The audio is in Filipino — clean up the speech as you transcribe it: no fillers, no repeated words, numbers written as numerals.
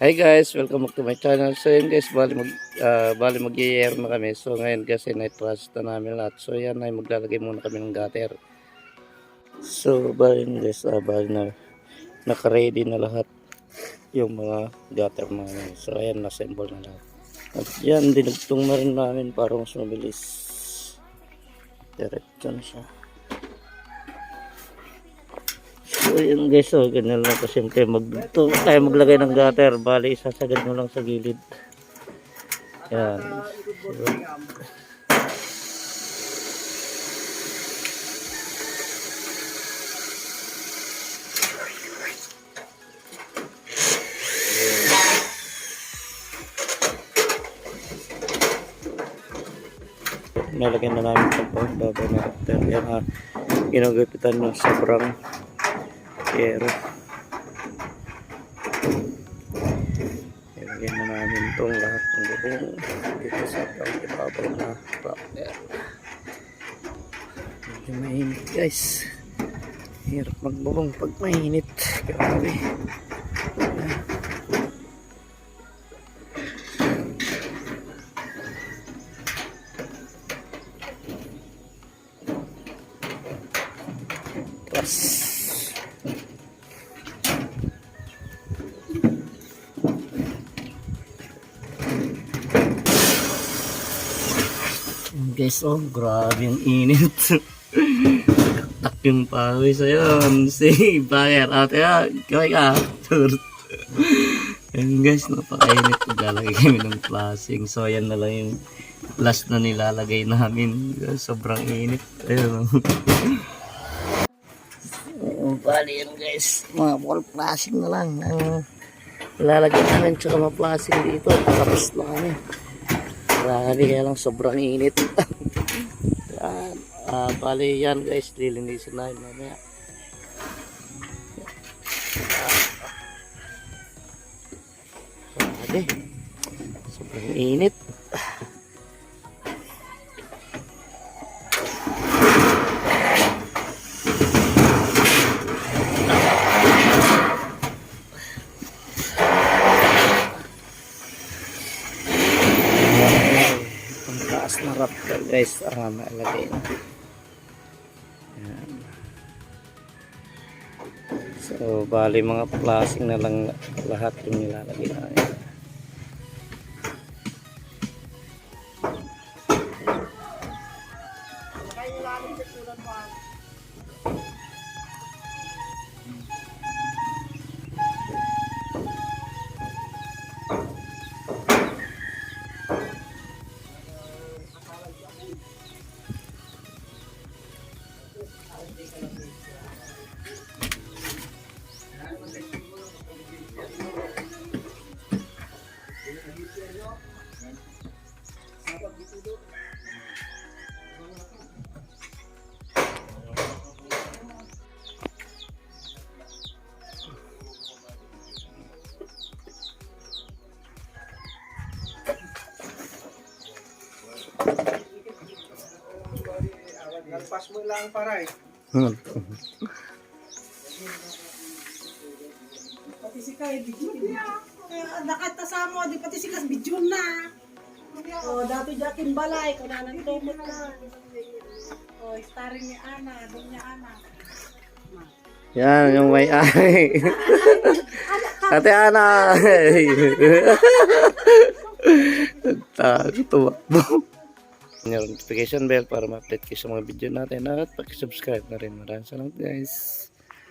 Hi guys, welcome back to my channel. So yun guys, bali mag-i-air na kami. So ngayon kasi night rush na namin lahat. So yan ay maglalagay muna kami ng gutter. So bali yun guys, bali na naka-ready na lahat yung mga gutter namin. So ayan, na-assemble na lahat. At yan, dinugtong na rin namin para mas mabilis. Diretso na siya. So yun guys, ganyan lang po siyempre tayo maglagay ng gutter. Bali isasagad mo lang sa gilid. Yan. So, nalagyan na namin sa pagbaba na gutter. Yan ginagupitan ng sobrang pero ilagyan na namin itong lahat ng bubong dito sa ibabaw na rocker. Medyo mainit guys, hirap magbubong pag mainit, grabe. Plus guys, grabe yung init. Tak yung pawis ayun. Si Bayer ate kaway ka. Yan guys, napakainit. Maglalagay kami ng flashing. So ayan na lang yung last na nilalagay namin. Sobrang init. Ayun. Bali yan guys, mga wall flashing na lang ang lalagay namin, tsaka mga flashing dito. Tapos na kami. Grabe, kaya lang sobrang init. Yan. Bali yan guys, lilinisin na yun mamaya. Grabe, sobrang init. Na raptor guys, nalagay na. Ayan. So bali mga flashing na lang lahat yung nilalagay na yan. Nagpas mo lang para eh. Pati si Kay, bidyon na. Nakata mo, di pati si Kas, bidyon na. O, dati jakin balay, kung nanan tumot na. O, starring ni Ana, doon niya Ana. Yan, yung may ay. Ate Ana. Tumakbo. Yung notification bell para ma-update kayo sa mga video natin at pag-subscribe na rin. Maraming salamat guys.